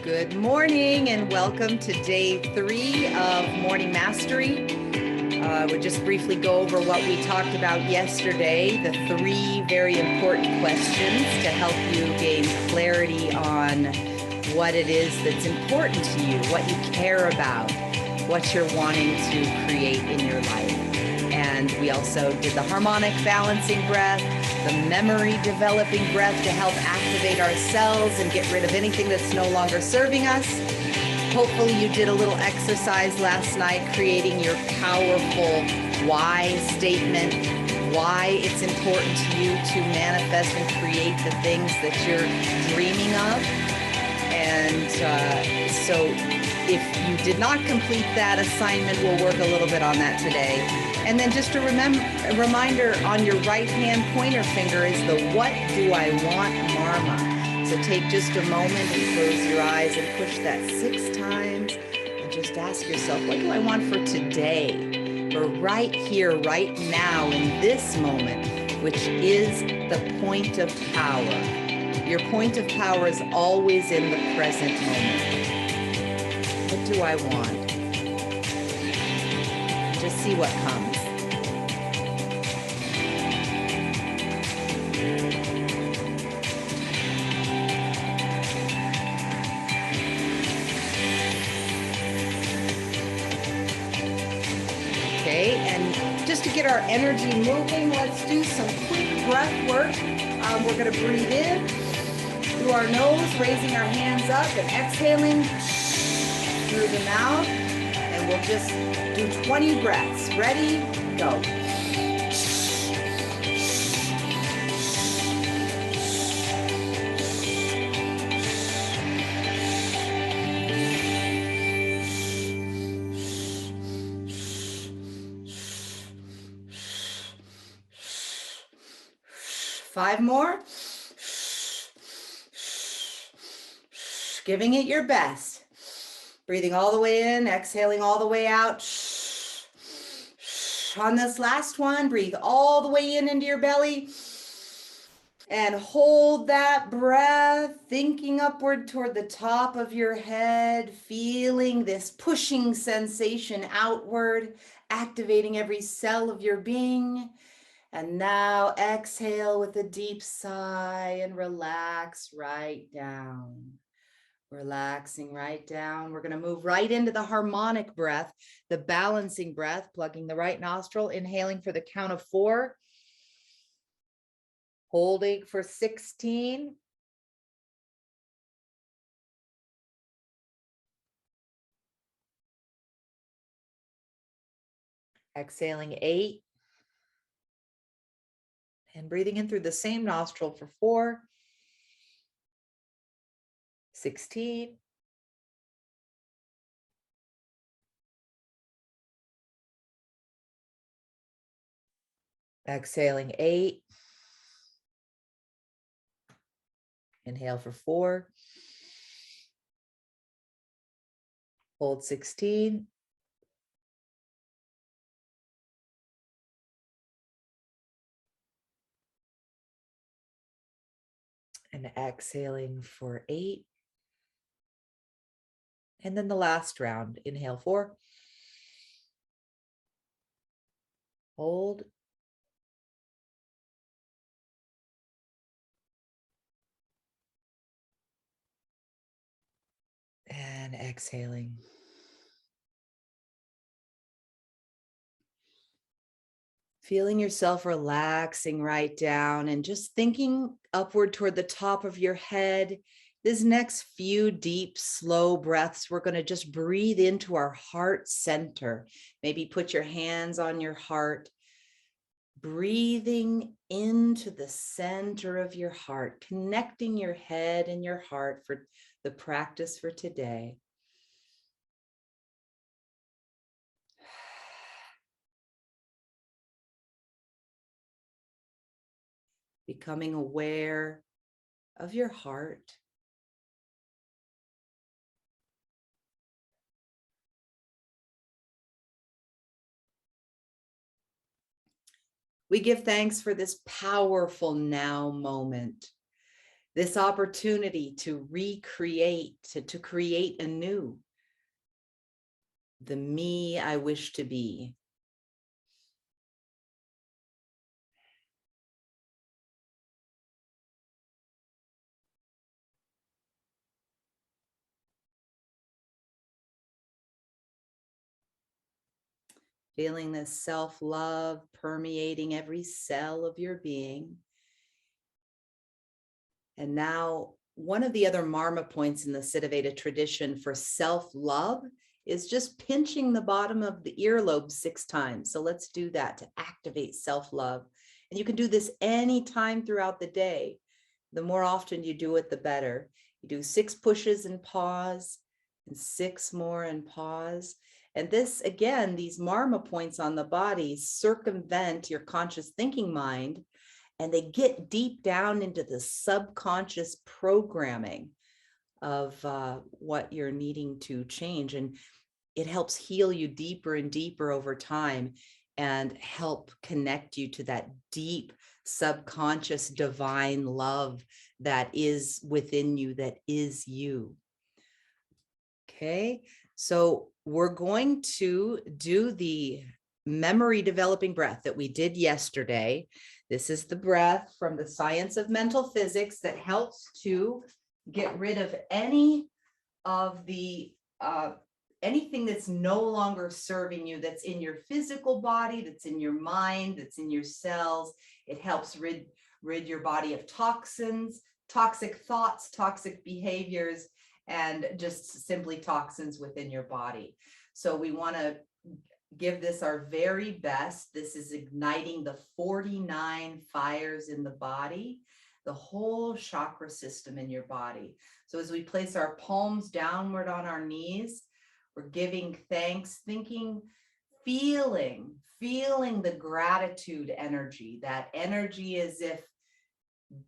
Good morning and welcome to day 3 of Morning Mastery. We'll just briefly go over what we talked about yesterday, the 3 very important questions to help you gain clarity on what it is that's important to you, what you care about, what you're wanting to create in your life. And we also did the harmonic balancing breath, the memory developing breath to help activate our cells and get rid of anything that's no longer serving us. Hopefully you did a little exercise last night, creating your powerful why statement, why it's important to you to manifest and create the things that you're dreaming of. And so if you did not complete that assignment, we'll work a little bit on that today. And then just a reminder on your right hand pointer finger is the what do I want marma. So take just a moment and close your eyes and push that 6 times and just ask yourself, what do I want for today? For right here, right now, in this moment, which is the point of power. Your point of power is always in the present moment. What do I want? Just see what comes. Okay, and just to get our energy moving, let's do some quick breath work. We're going to breathe in through our nose, raising our hands up and exhaling through the mouth. And we'll just do 20 breaths. Ready? Go. Five more. Giving it your best. Breathing all the way in, exhaling all the way out. On this last one, breathe all the way in into your belly. And hold that breath, thinking upward toward the top of your head, feeling this pushing sensation outward, activating every cell of your being. And now exhale with a deep sigh and relax right down. Relaxing right down. We're going to move right into the harmonic breath, the balancing breath, plugging the right nostril, inhaling for the count of 4, holding for 16, exhaling 8, and breathing in through the same nostril for 4, 16, exhaling 8, inhale for 4, hold 16, and exhaling for 8. And then the last round, inhale 4, hold, and exhaling. Feeling yourself relaxing right down and just thinking upward toward the top of your head. This next few deep, slow breaths, we're going to just breathe into our heart center. Maybe put your hands on your heart, breathing into the center of your heart, connecting your head and your heart for the practice for today. Becoming aware of your heart. We give thanks for this powerful now moment. this opportunity to recreate, to create anew the me I wish to be. Feeling this self-love permeating every cell of your being. And now, one of the other marma points in the Siddhaveda tradition for self-love is just pinching the bottom of the earlobe 6 times. So let's do that to activate self-love. And you can do this anytime throughout the day. The more often you do it, the better. You do 6 pushes and pause, and 6 more and pause. And this, again, these marma points on the body circumvent your conscious thinking mind, and they get deep down into the subconscious programming of what you're needing to change. And it helps heal you deeper and deeper over time and help connect you to that deep subconscious divine love that is within you, that is you. Okay, so we're going to do the memory developing breath that we did yesterday. This is the breath from the science of mental physics that helps to get rid of any of the anything that's no longer serving you, that's in your physical body, that's in your mind, that's in your cells. It helps rid your body of toxins, toxic thoughts, toxic behaviors, and just simply toxins within your body. So we want to give this our very best. This is igniting the 49 fires in the body, the whole chakra system in your body. So as we place our palms downward on our knees, we're giving thanks, thinking, feeling the gratitude energy, that energy as if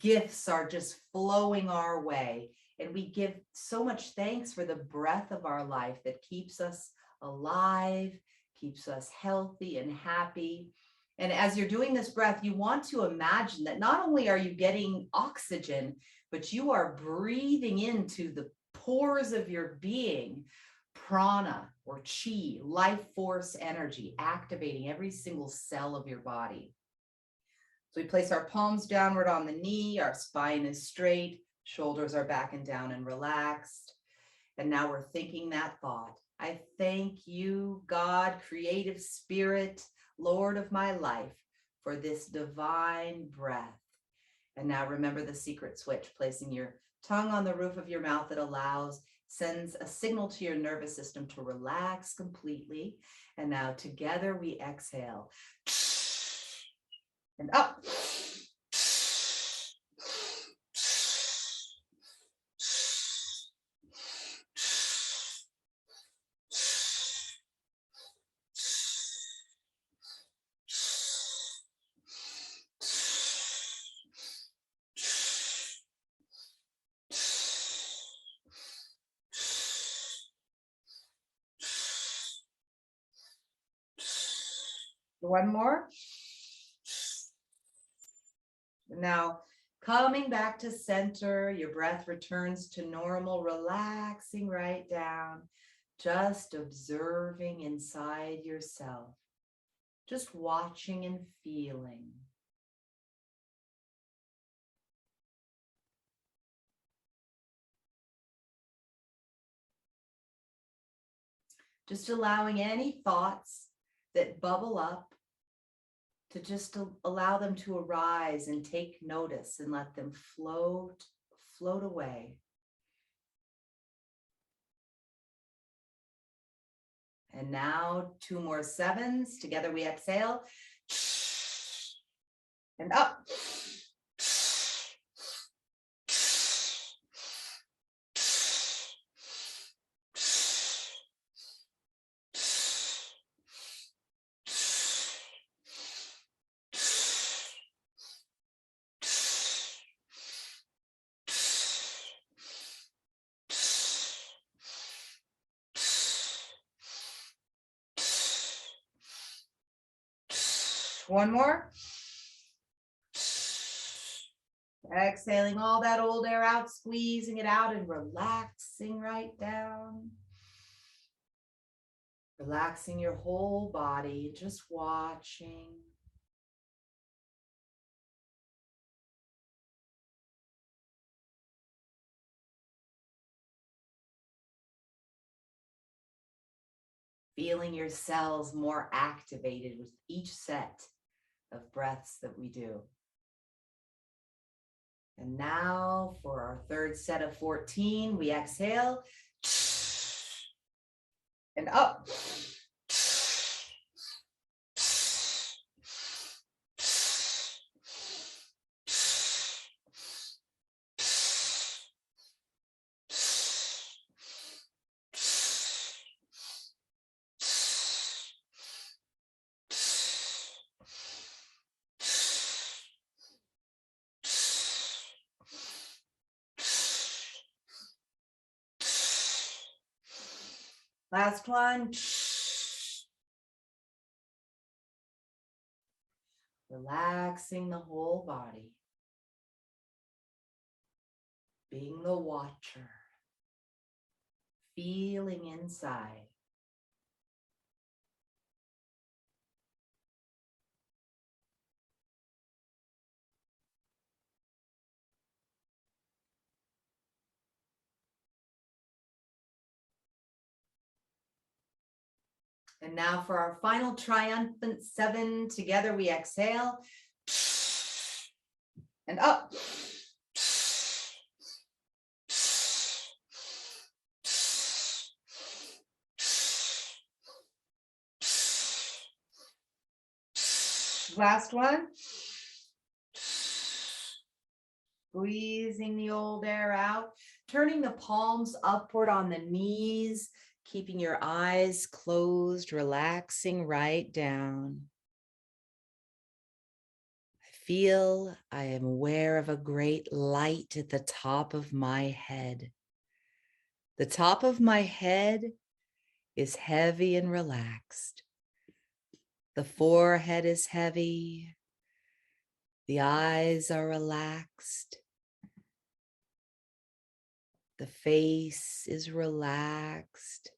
gifts are just flowing our way. And we give so much thanks for the breath of our life that keeps us alive, keeps us healthy and happy. And as you're doing this breath, you want to imagine that not only are you getting oxygen, but you are breathing into the pores of your being, prana or chi, life force energy, activating every single cell of your body. So we place our palms downward on the knee, our spine is straight, shoulders are back and down and relaxed. And now we're thinking that thought. I thank you, God, creative spirit, Lord of my life, for this divine breath. And now remember the secret switch, placing your tongue on the roof of your mouth that sends a signal to your nervous system to relax completely. And now together we exhale. And up. One more. Now, coming back to center, your breath returns to normal, relaxing right down, just observing inside yourself, just watching and feeling. Just allowing any thoughts that bubble up to just allow them to arise and take notice and let them float away. And now 2 more 7s. Together we exhale. And up. One more. Exhaling all that old air out, squeezing it out and relaxing right down. Relaxing your whole body, just watching. Feeling your cells more activated with each set of breaths that we do. And now for our third set of 14, we exhale and up. Last one. Relaxing the whole body. Being the watcher. Feeling inside. And now for our final triumphant 7, together we exhale and up. Last one. Squeezing the old air out, turning the palms upward on the knees, keeping your eyes closed, relaxing right down. I feel I am aware of a great light at the top of my head. The top of my head is heavy and relaxed. The forehead is heavy. The eyes are relaxed. The face is relaxed.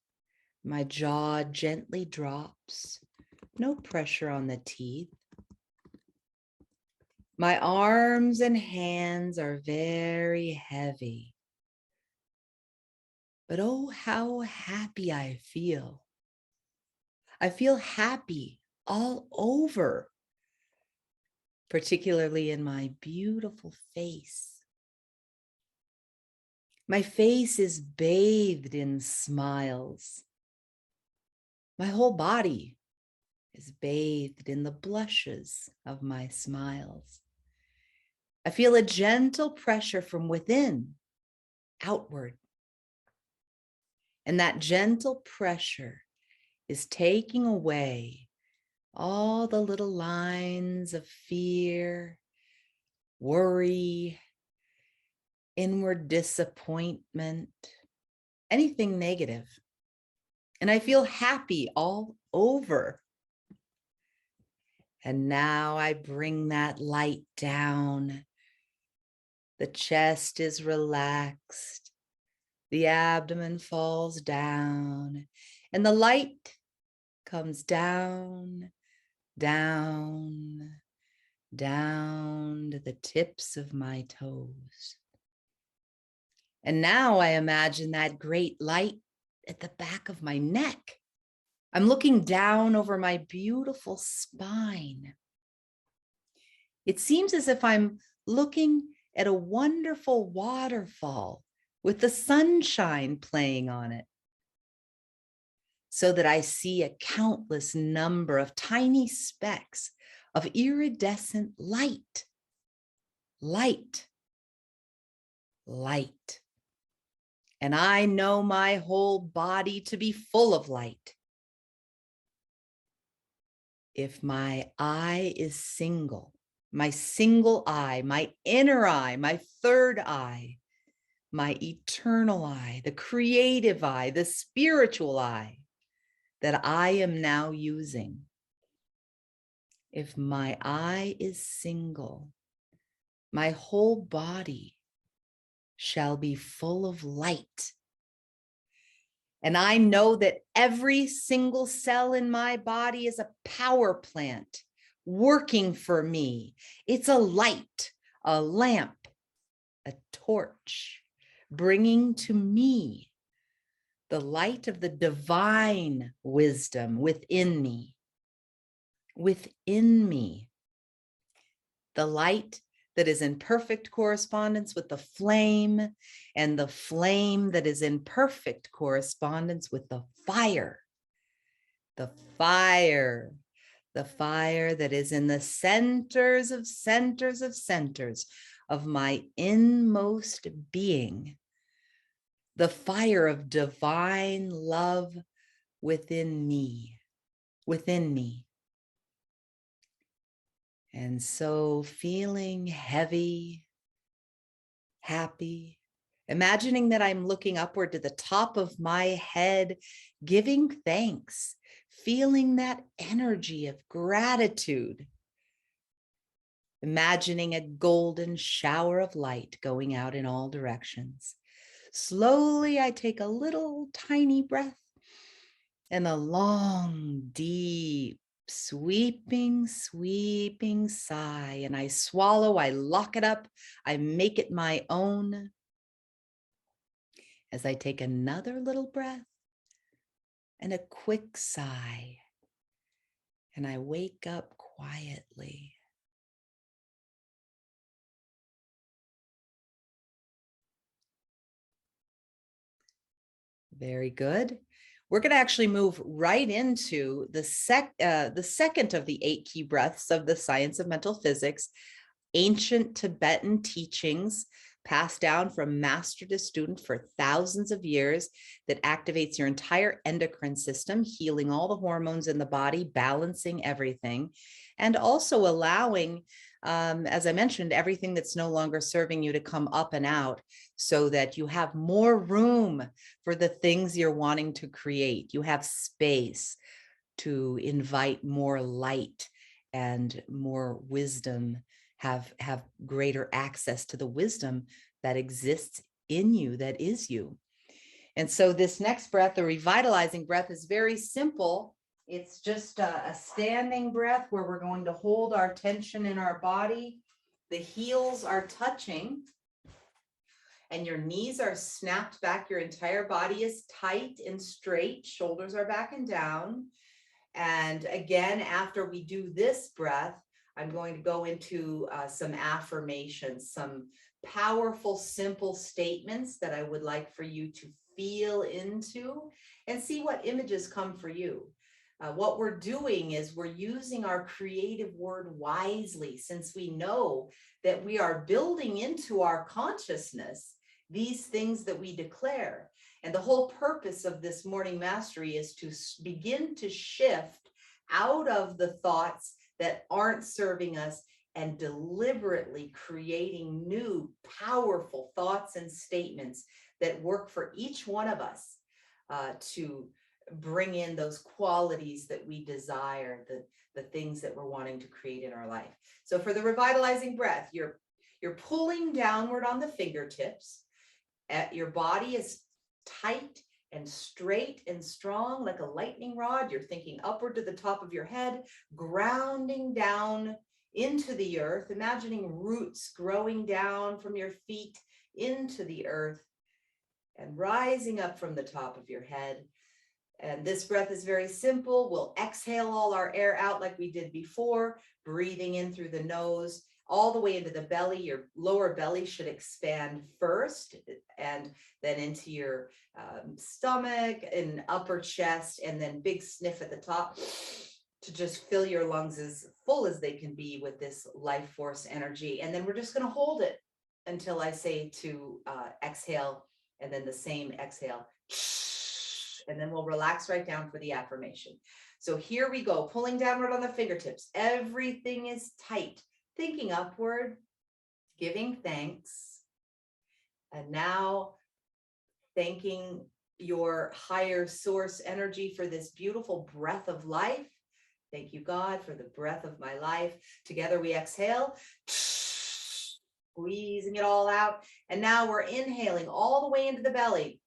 My jaw gently drops. No pressure on the teeth. My arms and hands are very heavy. But oh, how happy I feel. I feel happy all over, particularly in my beautiful face. My face is bathed in smiles. My whole body is bathed in the blushes of my smiles. I feel a gentle pressure from within, outward. And that gentle pressure is taking away all the little lines of fear, worry, inward disappointment, anything negative. And I feel happy all over. And now I bring that light down. The chest is relaxed. The abdomen falls down. And the light comes down, down, down to the tips of my toes. And now I imagine that great light at the back of my neck. I'm looking down over my beautiful spine. It seems as if I'm looking at a wonderful waterfall with the sunshine playing on it, so that I see a countless number of tiny specks of iridescent light, light, light. And I know my whole body to be full of light. If my eye is single, my single eye, my inner eye, my third eye, my eternal eye, the creative eye, the spiritual eye that I am now using. If my eye is single, My whole body shall be full of light. And I know that every single cell in my body is a power plant working for me. It's a light, a lamp, a torch, bringing to me the light of the divine wisdom within me. Within me, the light that is in perfect correspondence with the flame, and the flame that is in perfect correspondence with the fire. The fire, the fire that is in the centers of centers of centers of my inmost being. The fire of divine love within me, within me. And so feeling heavy, happy, imagining that I'm looking upward to the top of my head, giving thanks, feeling that energy of gratitude, imagining a golden shower of light going out in all directions. Slowly, I take a little tiny breath and a long, deep, sweeping sigh. And I swallow, I lock it up, I make it my own. As I take another little breath and a quick sigh, and I wake up quietly. Very good. We're going to actually move right into the second of the 8 key breaths of the science of mental physics, ancient Tibetan teachings passed down from master to student for thousands of years, that activates your entire endocrine system, healing all the hormones in the body, balancing everything, and also allowing, as I mentioned, everything that's no longer serving you to come up and out, so that you have more room for the things you're wanting to create. You have space to invite more light and more wisdom, have greater access to the wisdom that exists in you, that is you. And so this next breath, the revitalizing breath, is very simple. It's just a standing breath where we're going to hold our tension in our body. The heels are touching and your knees are snapped back. Your entire body is tight and straight. Shoulders are back and down. And again, after we do this breath, I'm going to go into some affirmations, some powerful, simple statements that I would like for you to feel into and see what images come for you. What we're doing is we're using our creative word wisely, since we know that we are building into our consciousness these things that we declare. And the whole purpose of this morning mastery is to begin to shift out of the thoughts that aren't serving us and deliberately creating new, powerful thoughts and statements that work for each one of us to bring in those qualities that we desire, the things that we're wanting to create in our life. So for the revitalizing breath, you're pulling downward on the fingertips. Your body is tight and straight and strong like a lightning rod. You're thinking upward to the top of your head, grounding down into the earth, imagining roots growing down from your feet into the earth and rising up from the top of your head. And this breath is very simple. We'll exhale all our air out like we did before, breathing in through the nose, all the way into the belly. Your lower belly should expand first, and then into your stomach and upper chest, and then big sniff at the top to just fill your lungs as full as they can be with this life force energy. And then we're just going to hold it until I say to exhale, and then the same exhale. And then we'll relax right down for the affirmation. So here we go, pulling downward on the fingertips. Everything is tight. Thinking upward, giving thanks, and now thanking your higher source energy for this beautiful breath of life. Thank you, God, for the breath of my life. Together we exhale. squeezing it all out. And now we're inhaling all the way into the belly,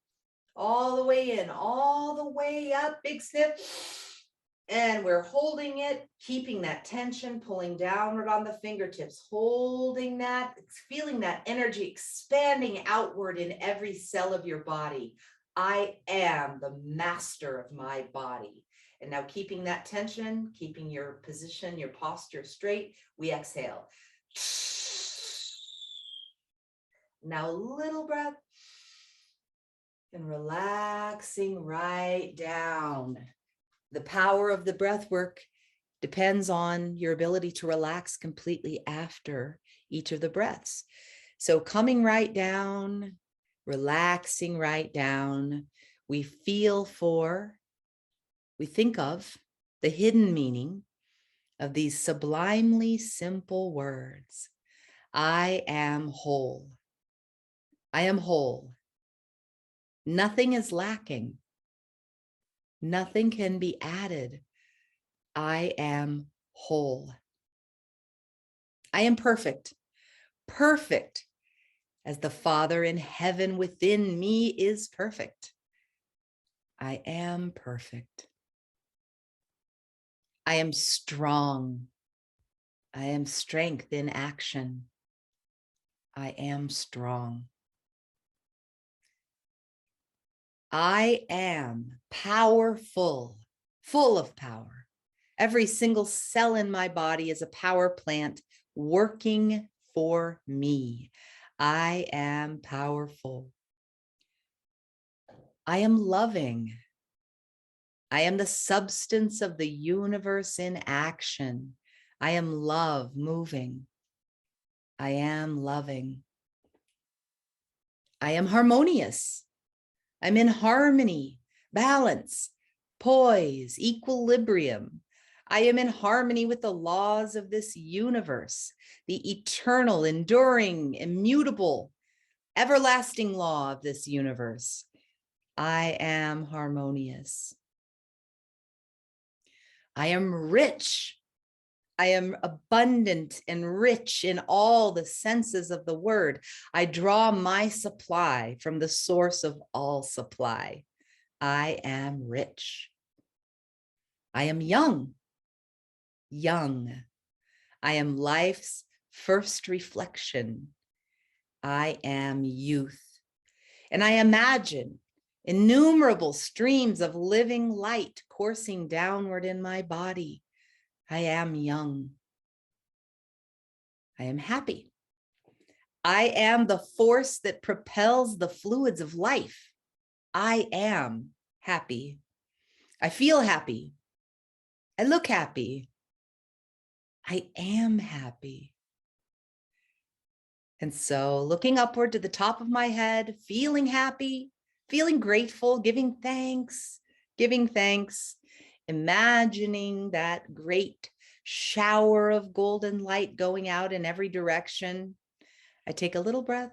all the way in, all the way up, big sniff. And we're holding it, keeping that tension, pulling downward on the fingertips, holding that, feeling that energy expanding outward in every cell of your body. I am the master of my body. And now keeping that tension, keeping your position, your posture straight, we exhale. Now a little breath and relaxing right down. The power of the breath work depends on your ability to relax completely after each of the breaths. So coming right down, relaxing right down, we think of the hidden meaning of these sublimely simple words. I am whole. I am whole. Nothing is lacking. Nothing can be added. I am whole. I am perfect. Perfect as the Father in heaven within me is perfect. I am perfect. I am strong. I am strength in action. I am strong. I am powerful, full of power. Every single cell in my body is a power plant working for me. I am powerful. I am loving. I am the substance of the universe in action. I am love moving. I am loving. I am harmonious. I'm in harmony, balance, poise, equilibrium. I am in harmony with the laws of this universe, the eternal, enduring, immutable, everlasting law of this universe. I am harmonious. I am rich. I am abundant and rich in all the senses of the word. I draw my supply from the source of all supply. I am rich. I am young. Young. I am life's first reflection. I am youth. And I imagine innumerable streams of living light coursing downward in my body. I am young. I am happy. I am the force that propels the fluids of life. I am happy. I feel happy. I look happy. I am happy. And so looking upward to the top of my head, feeling happy, feeling grateful, giving thanks, imagining that great shower of golden light going out in every direction. I take a little breath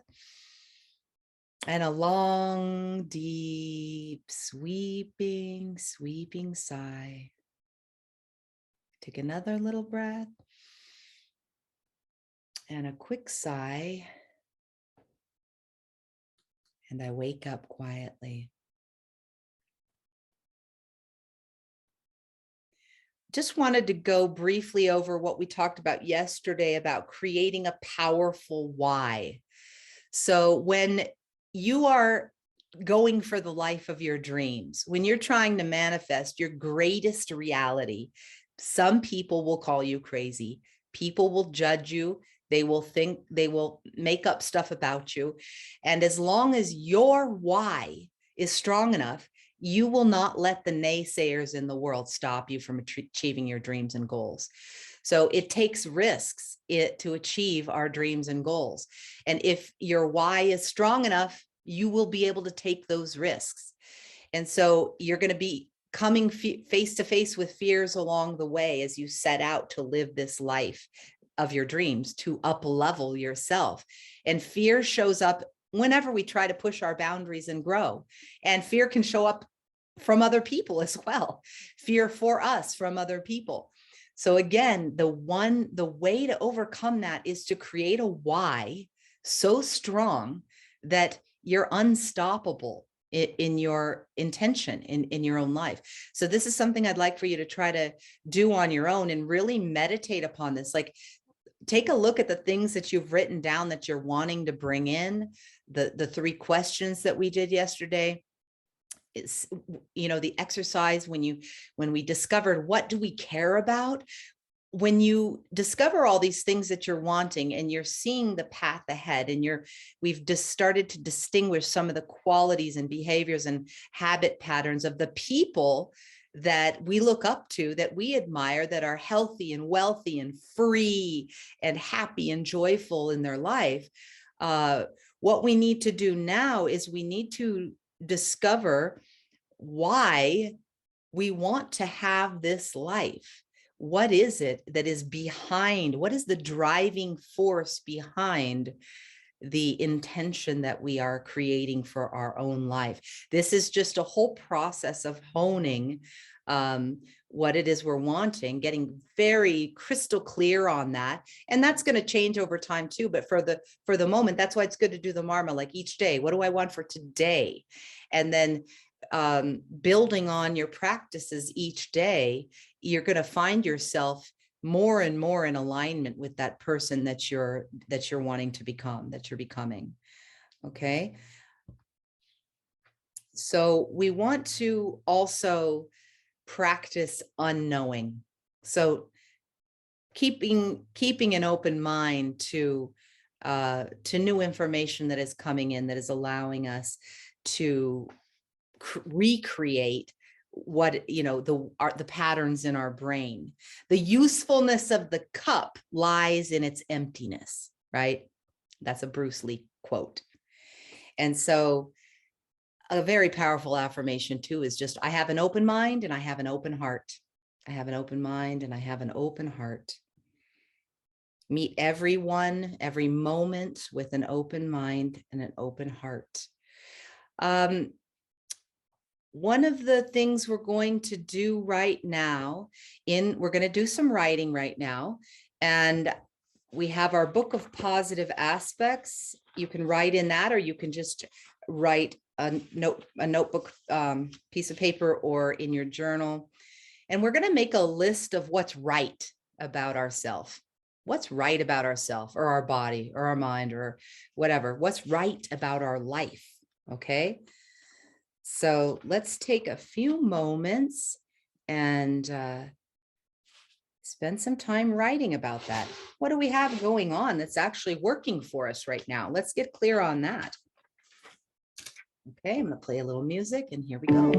and a long, deep, sweeping sigh. Take another little breath and a quick sigh. And I wake up quietly. Just wanted to go briefly over what we talked about yesterday about creating a powerful why. So when you are going for the life of your dreams, when you're trying to manifest your greatest reality, some people will call you crazy. People will judge you. They will make up stuff about you. And as long as your why is strong enough, you will not let the naysayers in the world stop you from achieving your dreams and goals. So it takes risks to achieve our dreams and goals. And if your why is strong enough, you will be able to take those risks. And so you're going to be coming face to face with fears along the way as you set out to live this life of your dreams, to up-level yourself. And fear shows up whenever we try to push our boundaries and grow. And fear can show up from other people as well. Fear for us from other people. So again, the way to overcome that is to create a why so strong that you're unstoppable in your intention in your own life. So this is something I'd like for you to try to do on your own and really meditate upon this. Like, take a look at the things that you've written down that you're wanting to bring in, the 3 questions that we did yesterday. It's, the exercise when we discovered what do we care about. When you discover all these things that you're wanting and you're seeing the path ahead, and we've just started to distinguish some of the qualities and behaviors and habit patterns of the people that we look up to, that we admire, that are healthy and wealthy and free and happy and joyful in their life. What we need to do now is we need to discover why we want to have this life. What is it that is behind? What is the driving force behind the intention that we are creating for our own life? This is just a whole process of honing what it is we're wanting, getting very crystal clear on that. And that's going to change over time too. But for the moment, that's why it's good to do the Marma, like each day. What do I want for today? And then building on your practices each day, you're going to find yourself more and more in alignment with that person that you're wanting to become, that you're becoming. Okay. So we want to also practice unknowing. So keeping an open mind to new information that is coming in, that is allowing us to recreate what, the patterns in our brain. The usefulness of the cup lies in its emptiness, right? That's a Bruce Lee quote. And so a very powerful affirmation too is just, I have an open mind and I have an open heart. I have an open mind and I have an open heart. Meet everyone, every moment with an open mind and an open heart. One of the things we're going to do right now, we're going to do some writing right now, and we have our book of positive aspects. You can write in that, or you can just write a notebook, piece of paper, or in your journal. And we're going to make a list of what's right about ourselves. What's right about ourselves, or our body, or our mind, or whatever. What's right about our life, okay? So let's take a few moments and spend some time writing about that. What do we have going on that's actually working for us right now? Let's get clear on that. Okay, I'm going to play a little music, and here we go.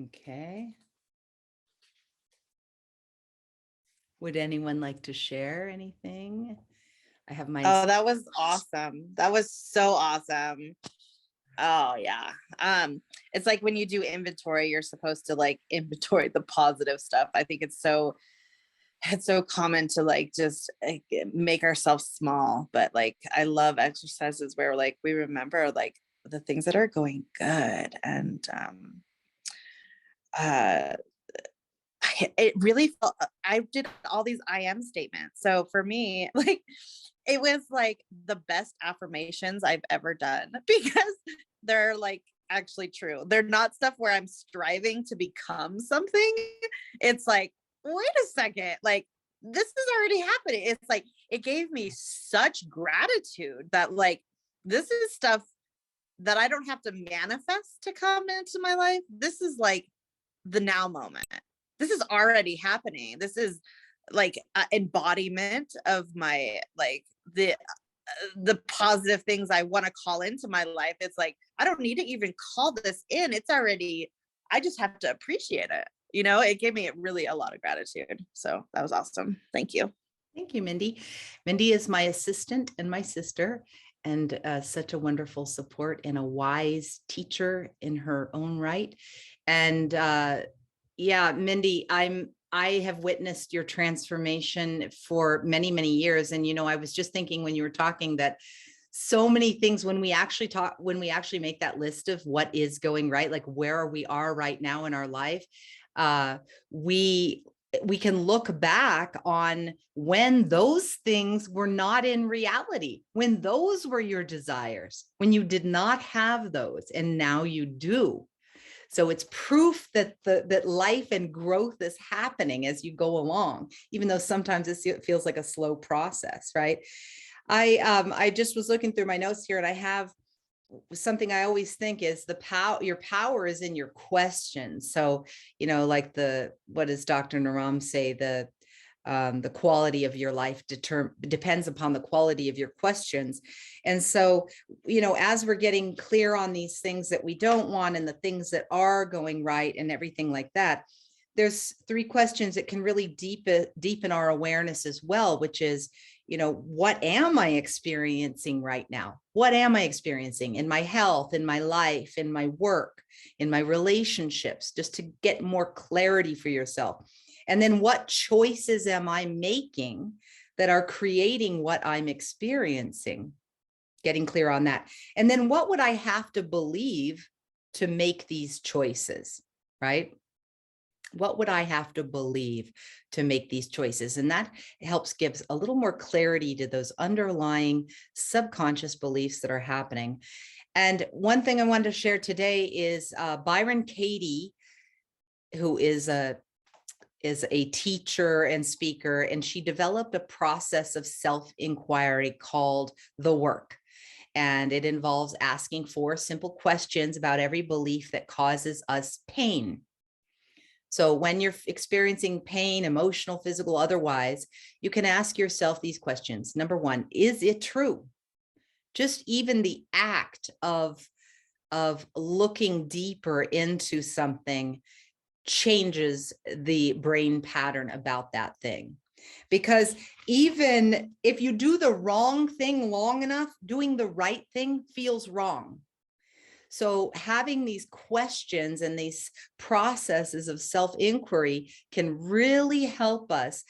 Okay. Would anyone like to share anything? I have my. Oh, that was awesome. That was so awesome. Oh yeah. It's like when you do inventory, you're supposed to like inventory the positive stuff. I think it's so common to like just make ourselves small, but like I love exercises where like we remember like the things that are going good. And uh it really felt, I did all these I am statements. So for me, like it was like the best affirmations I've ever done because they're like actually true. They're not stuff where I'm striving to become something. It's like, wait a second, like this is already happening. It's like it gave me such gratitude that like this is stuff that I don't have to manifest to come into my life. This is like the now moment. This is already happening. This is like embodiment of my like the positive things I want to call into my life. It's like I don't need to even call this in. It's already, I just have to appreciate it. You know, it gave me really a lot of gratitude. So that was awesome. Thank you. Thank you, Mindy. Mindy is my assistant and my sister, and such a wonderful support and a wise teacher in her own right. And yeah, Mindy, I have witnessed your transformation for many, many years. And, I was just thinking when you were talking that so many things when we actually make that list of what is going right, like where we are right now in our life, we can look back on when those things were not in reality, when those were your desires, when you did not have those, and now you do. So it's proof that that life and growth is happening as you go along, even though sometimes it feels like a slow process, right? I just was looking through my notes here, and I have something I always think is your power is in your questions. So, like what does Dr. Naram say? The quality of your life depends upon the quality of your questions. And so, as we're getting clear on these things that we don't want and the things that are going right and everything like that, there's 3 questions that can really deepen our awareness as well, which is, what am I experiencing right now? What am I experiencing in my health, in my life, in my work, in my relationships, just to get more clarity for yourself. And then what choices am I making that are creating what I'm experiencing? Getting clear on that. And then what would I have to believe to make these choices, right? What would I have to believe to make these choices? And that helps gives a little more clarity to those underlying subconscious beliefs that are happening. And one thing I wanted to share today is Byron Katie, who is a teacher and speaker, and she developed a process of self-inquiry called The Work. And it involves asking 4 simple questions about every belief that causes us pain. So when you're experiencing pain, emotional, physical, otherwise, you can ask yourself these questions. Number 1, is it true? Just even the act of looking deeper into something changes the brain pattern about that thing. Because even if you do the wrong thing long enough, doing the right thing feels wrong. So having these questions and these processes of self-inquiry can really help us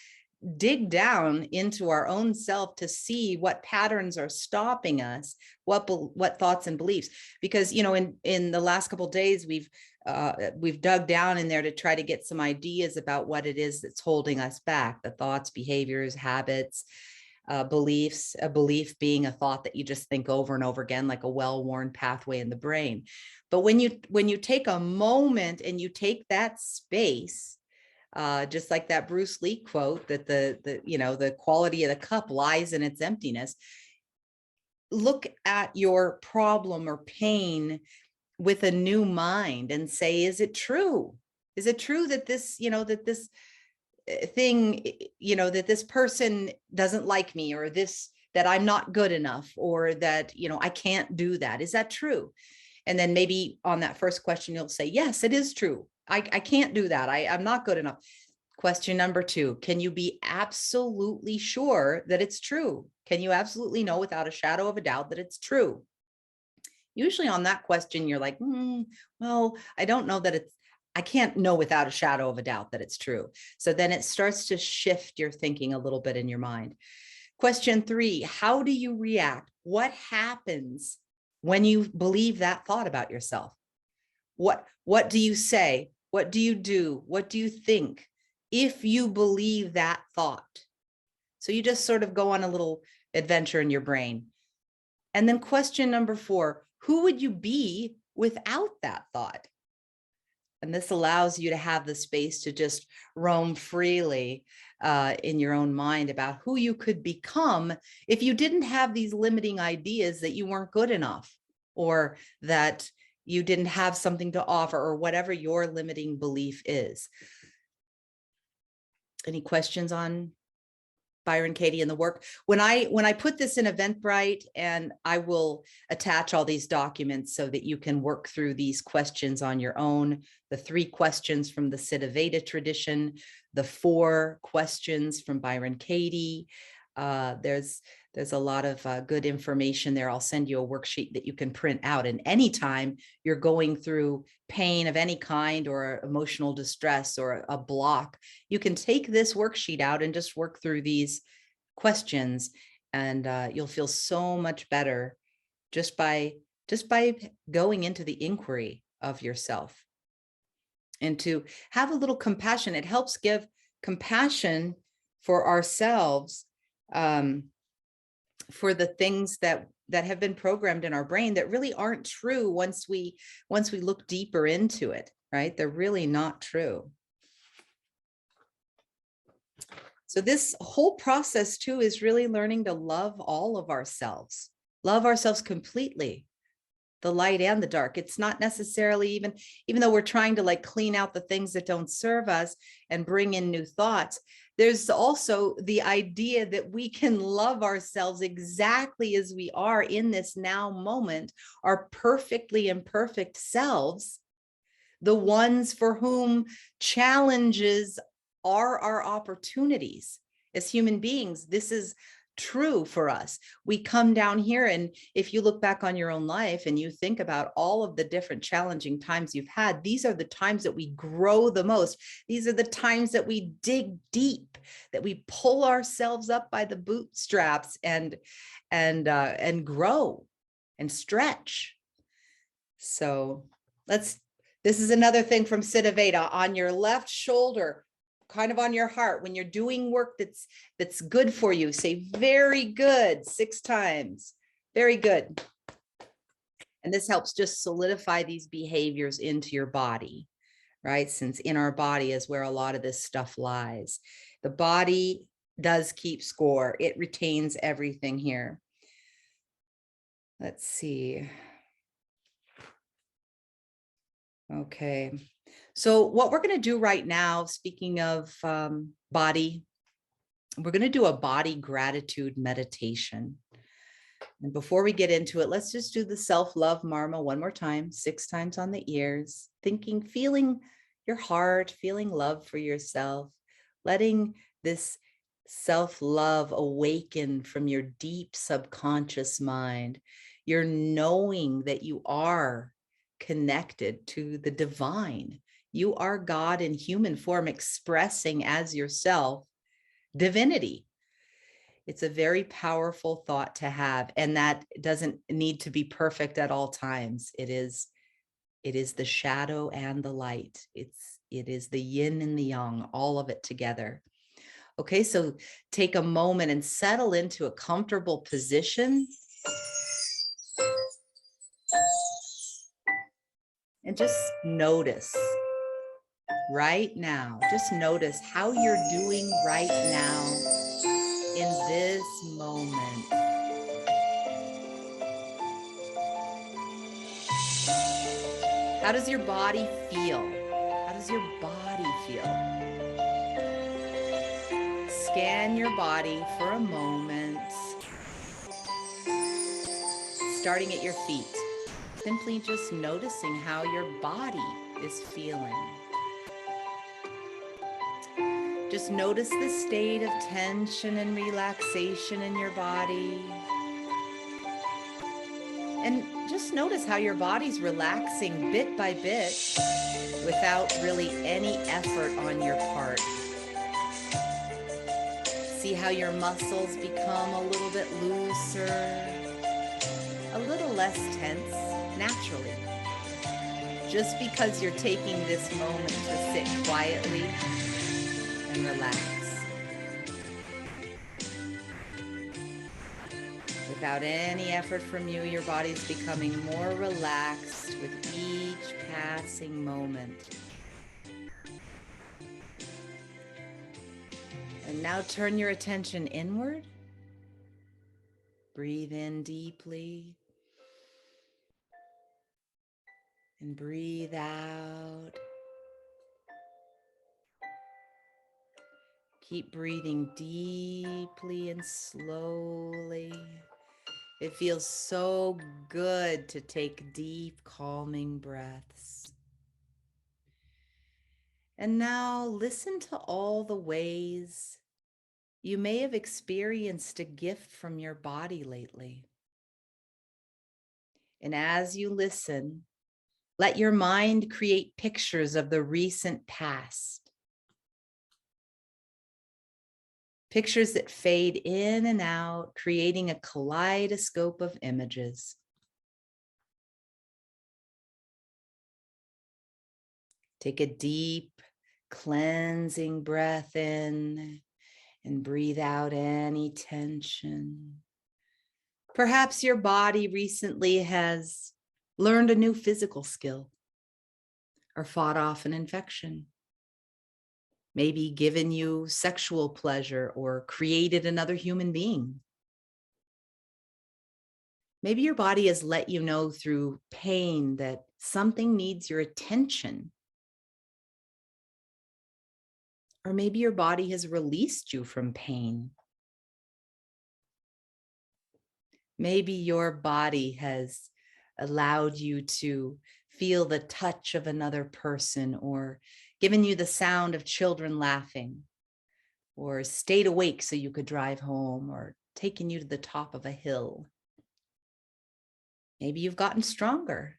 dig down into our own self to see what patterns are stopping us, what thoughts and beliefs. Because, in the last couple of days, we've dug down in there to try to get some ideas about what it is that's holding us back, the thoughts, behaviors, habits, beliefs, a belief being a thought that you just think over and over again, like a well-worn pathway in the brain. But when you take a moment and you take that space, just like that Bruce Lee quote that the quality of the cup lies in its emptiness. Look at your problem or pain with a new mind and say, is it true? Is it true that this, that this thing, that this person doesn't like me, or that I'm not good enough, or that, I can't do that? Is that true? And then maybe on that first question, you'll say, yes, it is true. I can't do that. I'm not good enough. Question number 2, can you be absolutely sure that it's true? Can you absolutely know without a shadow of a doubt that it's true? Usually on that question, you're like, well, I don't know that I can't know without a shadow of a doubt that it's true. So then it starts to shift your thinking a little bit in your mind. Question 3, how do you react? What happens when you believe that thought about yourself? What do you say? What do you do? What do you think if you believe that thought? So you just sort of go on a little adventure in your brain. And then question number 4, who would you be without that thought? And this allows you to have the space to just roam freely in your own mind about who you could become if you didn't have these limiting ideas that you weren't good enough, or that you didn't have something to offer, or whatever your limiting belief is. Any questions on Byron Katie and the work? When I put this in Eventbrite, and I will attach all these documents so that you can work through these questions on your own, the 3 questions from the Siddha Veda tradition, the 4 questions from Byron Katie. There's a lot of good information there. I'll send you a worksheet that you can print out, and anytime you're going through pain of any kind, or emotional distress, or a block, you can take this worksheet out and just work through these questions, and you'll feel so much better just by going into the inquiry of yourself, and to have a little compassion. It helps give compassion for ourselves, for the things that have been programmed in our brain that really aren't true once we look deeper into it, right? They're really not true. So this whole process too is really learning to love all of ourselves, love ourselves completely, the light and the dark. It's not necessarily even though we're trying to like clean out the things that don't serve us and bring in new thoughts, there's also the idea that we can love ourselves exactly as we are in this now moment, our perfectly imperfect selves, the ones for whom challenges are our opportunities. As human beings, this is true for us. We come down here, and if you look back on your own life and you think about all of the different challenging times you've had, these are the times that we grow the most. These are the times that we dig deep, that we pull ourselves up by the bootstraps and grow and stretch. So this is another thing from Siddha Veda. On your left shoulder, kind of on your heart, when you're doing work that's good for you, say very good 6 times. Very good. And this helps just solidify these behaviors into your body, right? Since in our body is where a lot of this stuff lies. The body does keep score. It retains everything here. Let's see. Okay. So what we're going to do right now, speaking of body, we're going to do a body gratitude meditation. And before we get into it, let's just do the self-love marma one more time, 6 times on the ears, feeling your heart, feeling love for yourself, letting this self-love awaken from your deep subconscious mind. You're knowing that you are connected to the divine. You are God in human form, expressing as yourself divinity. It's a very powerful thought to have, and that doesn't need to be perfect at all times. It is the shadow and the light. It is the yin and the yang, all of it together. Okay, so take a moment and settle into a comfortable position. And just notice right now, just notice how you're doing right now in this moment. How does your body feel? How does your body feel? Scan your body for a moment, starting at your feet. Simply just noticing how your body is feeling. Just notice the state of tension and relaxation in your body. And just notice how your body's relaxing bit by bit without really any effort on your part. See how your muscles become a little bit looser, a little less tense naturally. Just because you're taking this moment to sit quietly and relax. Without any effort from you, your body's becoming more relaxed with each passing moment. And now turn your attention inward. Breathe in deeply. And breathe out. Keep breathing deeply and slowly. It feels so good to take deep, calming breaths. And now listen to all the ways you may have experienced a gift from your body lately. And as you listen, let your mind create pictures of the recent past. Pictures that fade in and out, creating a kaleidoscope of images. Take a deep, cleansing breath in and breathe out any tension. Perhaps your body recently has learned a new physical skill or fought off an infection. Maybe given you sexual pleasure or created another human being. Maybe your body has let you know through pain that something needs your attention. Or maybe your body has released you from pain. Maybe your body has allowed you to feel the touch of another person, or given you the sound of children laughing, or stayed awake so you could drive home, or taken you to the top of a hill. Maybe you've gotten stronger.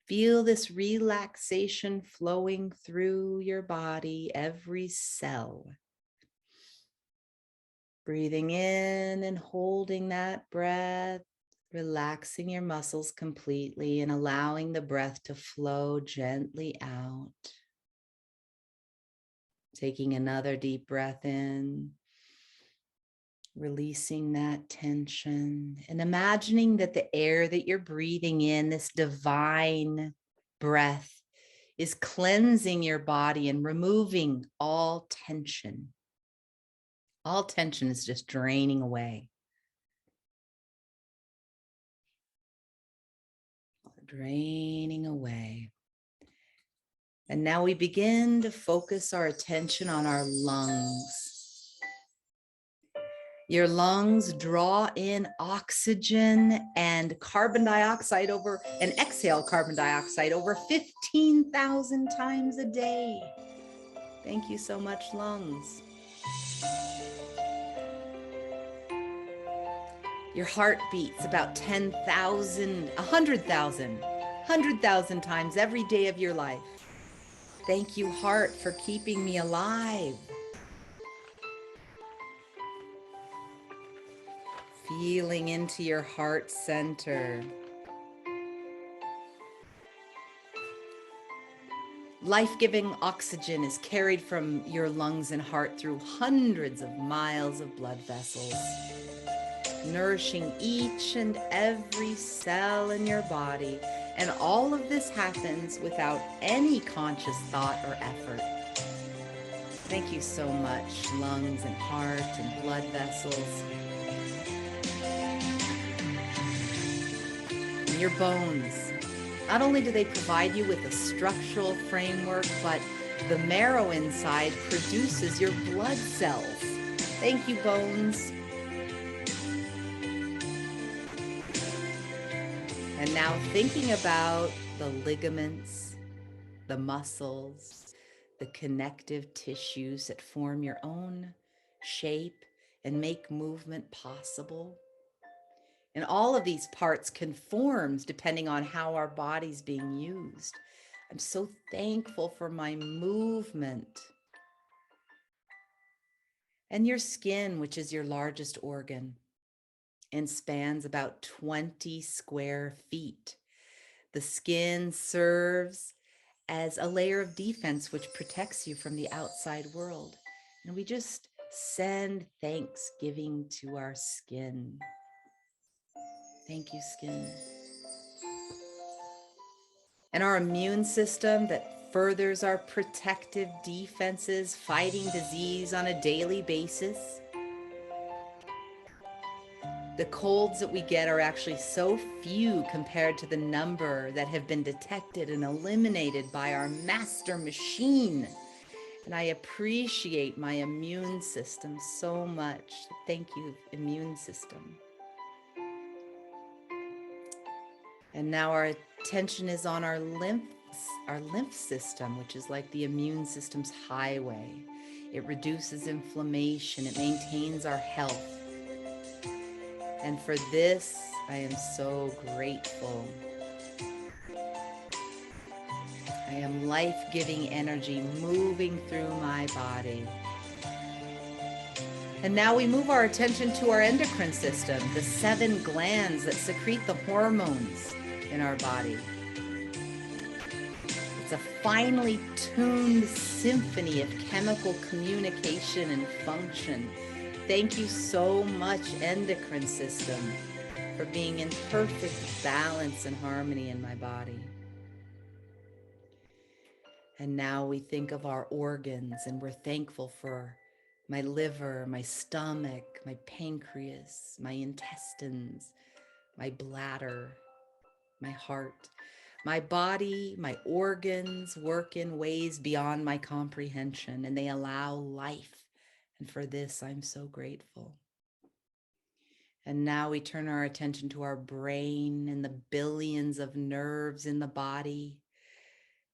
Feel this relaxation flowing through your body, every cell. Breathing in and holding that breath, relaxing your muscles completely and allowing the breath to flow gently out. Taking another deep breath in, releasing that tension, and imagining that the air that you're breathing in, this divine breath, is cleansing your body and removing all tension. All tension is just draining away. Draining away. And now we begin to focus our attention on our lungs. Your lungs draw in oxygen and carbon dioxide and exhale carbon dioxide over 15,000 times a day. Thank you so much, lungs. Your heart beats about 10,000, 100,000 times every day of your life. Thank you, heart, for keeping me alive. Feeling into your heart center. Life-giving oxygen is carried from your lungs and heart through hundreds of miles of blood vessels, nourishing each and every cell in your body. And all of this happens without any conscious thought or effort. Thank you so much, lungs and heart and blood vessels. And your bones. Not only do they provide you with a structural framework, but the marrow inside produces your blood cells. Thank you, bones. And now thinking about the ligaments, the muscles, the connective tissues that form your own shape and make movement possible. And all of these parts conforms depending on how our body's being used. I'm so thankful for my movement. And your skin, which is your largest organ and spans about 20 square feet. The skin serves as a layer of defense which protects you from the outside world. And we just send thanksgiving to our skin. Thank you, skin. And our immune system that furthers our protective defenses, fighting disease on a daily basis. The colds that we get are actually so few compared to the number that have been detected and eliminated by our master machine. And I appreciate my immune system so much. Thank you, immune system. And now our attention is on our lymph system, which is like the immune system's highway. It reduces inflammation, it maintains our health. And for this, I am so grateful. I am life-giving energy moving through my body. And now we move our attention to our endocrine system, the 7 glands that secrete the hormones in our body. It's a finely tuned symphony of chemical communication and function. Thank you so much, endocrine system, for being in perfect balance and harmony in my body. And now we think of our organs, and we're thankful for my liver, my stomach, my pancreas, my intestines, my bladder, my heart. My body, my organs work in ways beyond my comprehension, and they allow life. And for this, I'm so grateful. And now we turn our attention to our brain and the billions of nerves in the body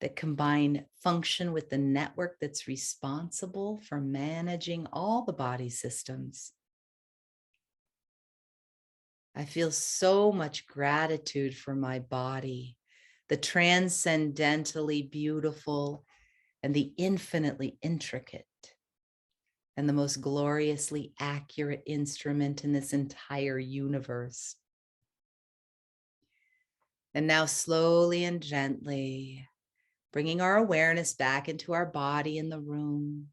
that combine function with the network that's responsible for managing all the body systems. I feel so much gratitude for my body, the transcendentally beautiful and the infinitely intricate and the most gloriously accurate instrument in this entire universe. And now slowly and gently, bringing our awareness back into our body in the room.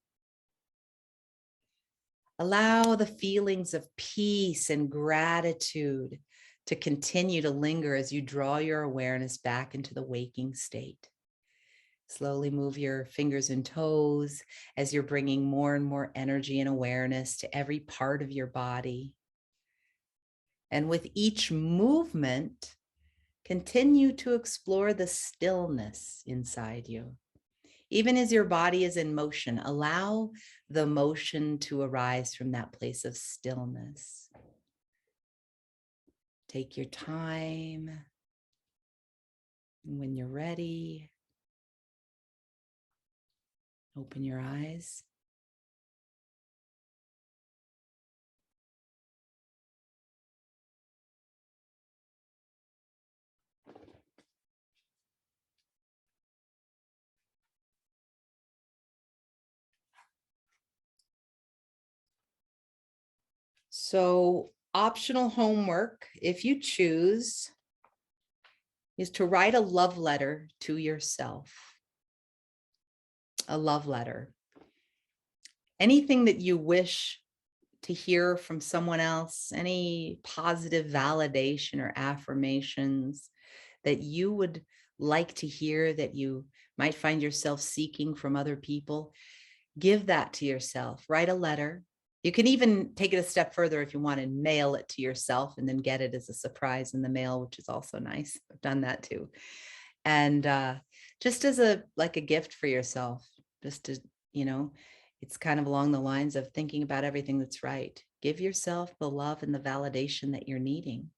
Allow the feelings of peace and gratitude to continue to linger as you draw your awareness back into the waking state. Slowly move your fingers and toes as you're bringing more and more energy and awareness to every part of your body. And with each movement, continue to explore the stillness inside you. Even as your body is in motion, allow the motion to arise from that place of stillness. Take your time. And when you're ready, open your eyes. So, optional homework, if you choose, is to write a love letter to yourself. A love letter. Anything that you wish to hear from someone else, any positive validation or affirmations that you would like to hear that you might find yourself seeking from other people, give that to yourself. Write a letter. You can even take it a step further if you want and mail it to yourself and then get it as a surprise in the mail, which is also nice. I've done that too. And just as a gift for yourself, just to, it's kind of along the lines of thinking about everything that's right. Give yourself the love and the validation that you're needing,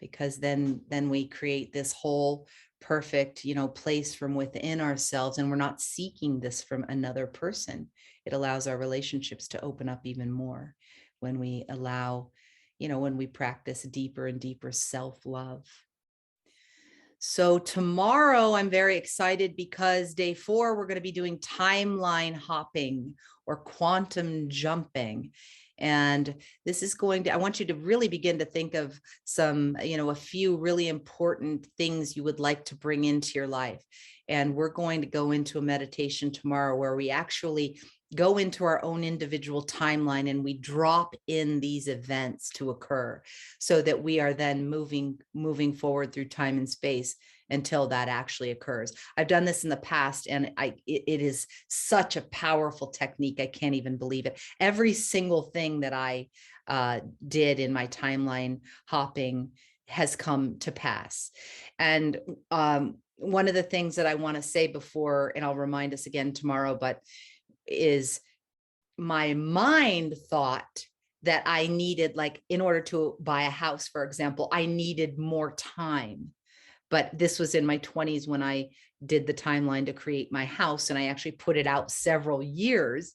because then we create this whole perfect, place from within ourselves, and we're not seeking this from another person. It allows our relationships to open up even more when we allow, when we practice deeper and deeper self-love. So tomorrow I'm very excited because day 4, we're going to be doing timeline hopping or quantum jumping. And this is I want you to really begin to think of some, a few really important things you would like to bring into your life. And we're going to go into a meditation tomorrow where we actually go into our own individual timeline and we drop in these events to occur so that we are then moving forward through time and space until that actually occurs. I've done this in the past, and it is such a powerful technique. I can't even believe it. Every single thing that I did in my timeline hopping has come to pass. And one of the things that I want to say before, and I'll remind us again tomorrow, but is my mind thought that I needed, like, in order to buy a house, for example, I needed more time. But this was in my 20s when I did the timeline to create my house, and I actually put it out several years.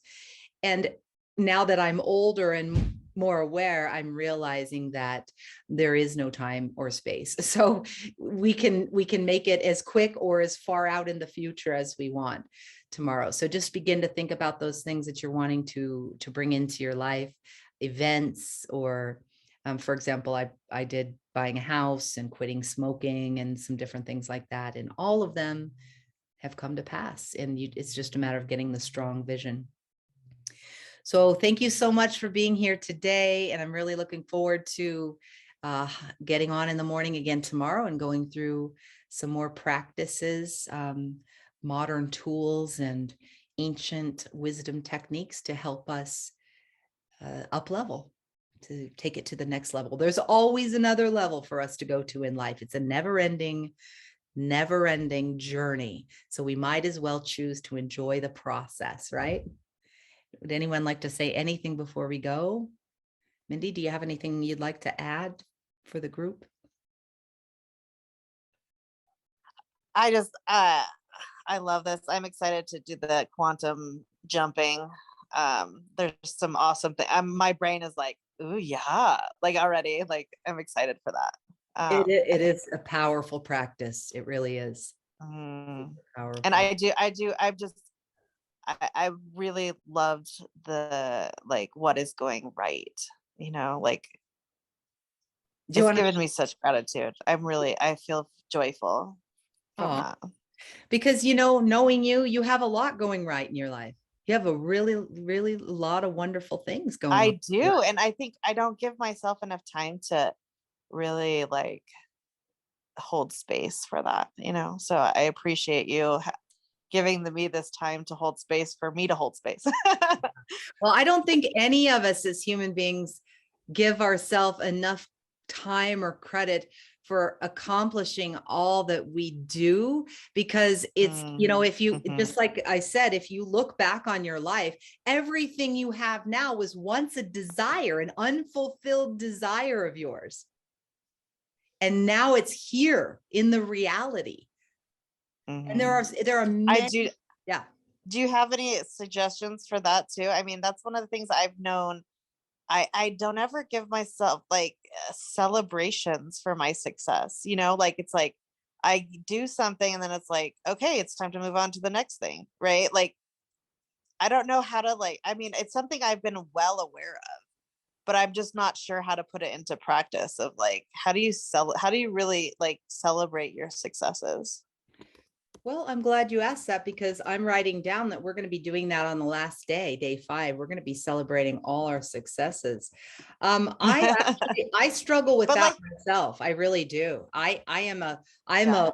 And now that I'm older and more aware, I'm realizing that there is no time or space. So we can make it as quick or as far out in the future as we want tomorrow. So just begin to think about those things that you're wanting to bring into your life, events, or for example, I did buying a house and quitting smoking and some different things like that. And all of them have come to pass. And it's just a matter of getting the strong vision. So thank you so much for being here today. And I'm really looking forward to getting on in the morning again tomorrow and going through some more practices, modern tools and ancient wisdom techniques to help us up level, to take it to the next level. There's always another level for us to go to in life. It's a never-ending journey. So we might as well choose to enjoy the process, right? Would anyone like to say anything before we go? Mindy, do you have anything you'd like to add for the group? I just, I love this. I'm excited to do the quantum jumping. There's some awesome thing. My brain is like, ooh, yeah, like already, like I'm excited for that. It is a powerful practice. It really is. Powerful. And I really loved the, like, what is going right, like, it's given me such gratitude. I feel joyful from that. Because, knowing you have a lot going right in your life. You have a really, really lot of wonderful things going on. I do. And I think I don't give myself enough time to really, like, hold space for that, so I appreciate you giving me this time to hold space for me to hold space. Well, I don't think any of us as human beings give ourselves enough time or credit for accomplishing all that we do, because it's, if you, just like I said, if you look back on your life, everything you have now was once a desire, an unfulfilled desire of yours. And now it's here in the reality. And there are many, yeah. Do you have any suggestions for that too? I mean, that's one of the things I've known. I don't ever give myself, like, celebrations for my success, like, it's like I do something and then it's like, okay, it's time to move on to the next thing, right? Like, I don't know how to, like, I mean, it's something I've been well aware of, but I'm just not sure how to put it into practice of, like, how do you really, like, celebrate your successes? Well, I'm glad you asked that, because I'm writing down that we're going to be doing that on the last day, day 5. We're going to be celebrating all our successes. I struggle with that myself. I really do. I'm a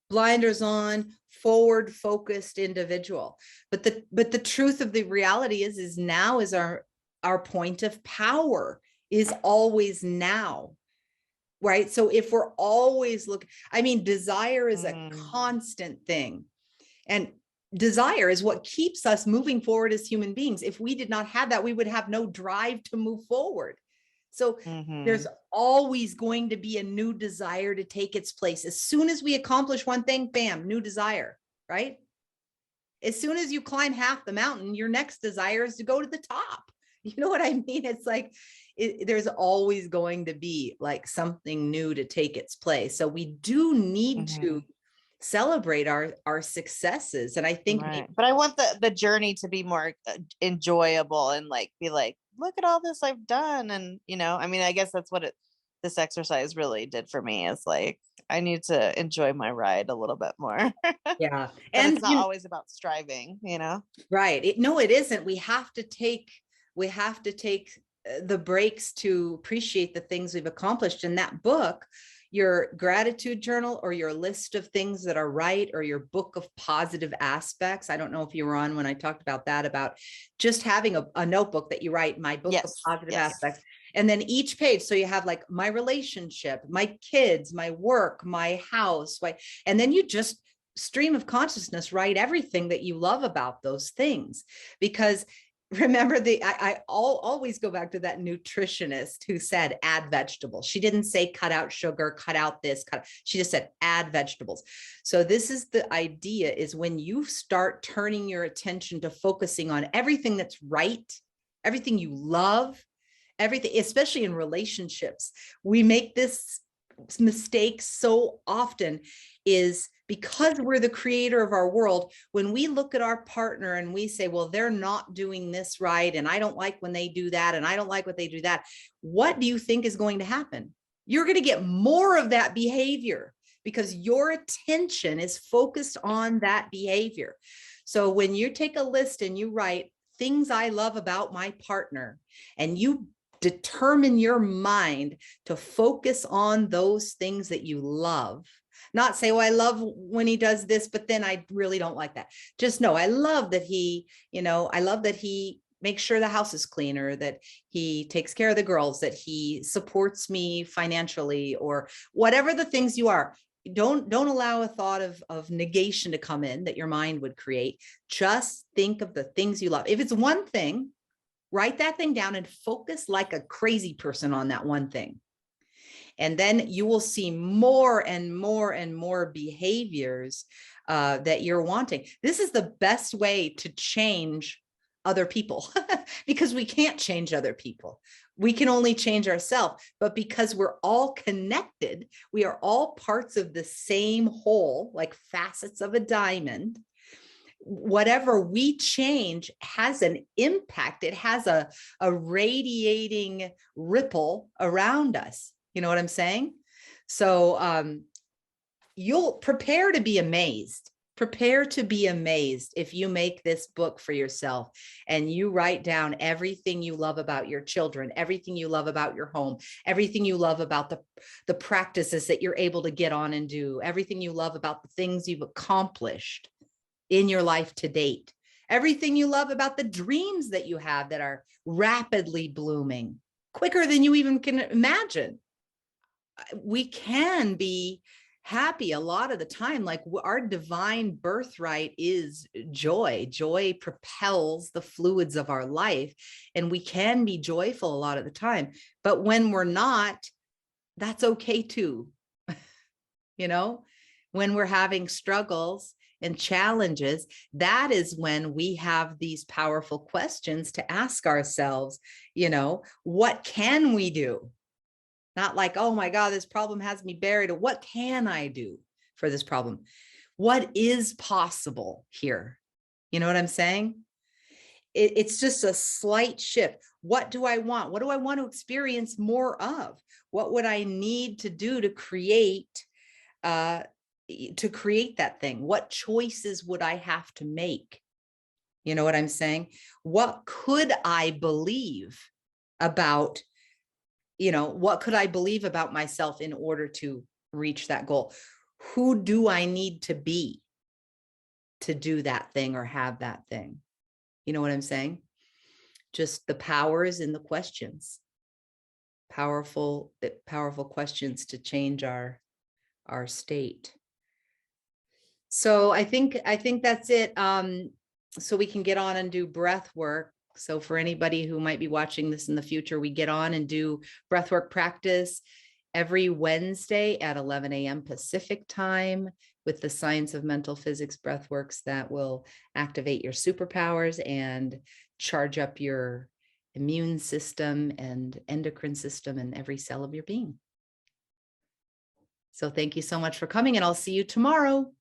blinders on, forward focused individual. But the truth of the reality is now is our point of power is always now. Right. So if we're always looking, I mean, desire is a constant thing. And desire is what keeps us moving forward as human beings. If we did not have that, we would have no drive to move forward. So Mm-hmm. there's always going to be a new desire to take its place. As soon as we accomplish one thing, bam, new desire, right? As soon as you climb half the mountain, your next desire is to go to the top. You know what I mean? It's like there's always going to be like something new to take its place. So we do need Mm-hmm. to celebrate our successes. And I think Right. But I want the journey to be more enjoyable and like be like, look at all this I've done. And, I mean, I guess that's what this exercise really did for me is like, I need to enjoy my ride a little bit more. yeah. That And it's not always about striving. right. No, it isn't. We have to take the breaks to appreciate the things we've accomplished. In that book, your gratitude journal or your list of things that are right, or your book of positive aspects. I don't know if you were on when I talked about that, about just having a notebook that you write, my book of Yes. positive Yes. aspects. And then each page, so you have like my relationship, my kids, my work, my house, and then you just stream of consciousness, write everything that you love about those things. Because remember, I always go back to that nutritionist who said add vegetables. She didn't say cut out sugar, cut out this, she just said add vegetables. So this is the idea, is when you start turning your attention to focusing on everything that's right, everything you love, everything, especially in relationships, we make this mistake so often, is because we're the creator of our world. When we look at our partner and we say, well, they're not doing this right, and I don't like when they do that, and I don't like what they do that, what do you think is going to happen? You're going to get more of that behavior because your attention is focused on that behavior. So when you take a list and you write things I love about my partner, and you determine your mind to focus on those things that you love, not say, oh, I love when he does this, but then I really don't like that. Just know, I love that he makes sure the house is cleaner, that he takes care of the girls, that he supports me financially, or whatever the things you are. Don't allow a thought of negation to come in that your mind would create. Just think of the things you love. If it's one thing, write that thing down and focus like a crazy person on that one thing. And then you will see more and more and more behaviors that you're wanting. This is the best way to change other people because we can't change other people. We can only change ourselves. But because we're all connected, we are all parts of the same whole, like facets of a diamond. Whatever we change has an impact. It has a radiating ripple around us. You know what I'm saying? So you'll prepare to be amazed. Prepare to be amazed if you make this book for yourself and you write down everything you love about your children, everything you love about your home, everything you love about the practices that you're able to get on and do, everything you love about the things you've accomplished in your life to date, everything you love about the dreams that you have that are rapidly blooming quicker than you even can imagine. We can be happy a lot of the time. Like our divine birthright is joy. Joy propels the fluids of our life, and we can be joyful a lot of the time. But when we're not, that's okay too. When we're having struggles and challenges, that is when we have these powerful questions to ask ourselves, what can we do? Not like, oh my God, this problem has me buried. What can I do for this problem? What is possible here? You know what I'm saying? It's just a slight shift. What do I want? What do I want to experience more of? What would I need to do to create that thing? What choices would I have to make? You know what I'm saying? What could I believe about, what could I believe about myself in order to reach that goal? Who do I need to be to do that thing or have that thing? You know what I'm saying? Just the power is in the questions. Powerful questions to change our state. So I think that's it. So we can get on and do breath work. So for anybody who might be watching this in the future, we get on and do breathwork practice every Wednesday at 11 a.m. Pacific time with the Science of Mental Physics breathworks that will activate your superpowers and charge up your immune system and endocrine system and every cell of your being. So thank you so much for coming, and I'll see you tomorrow.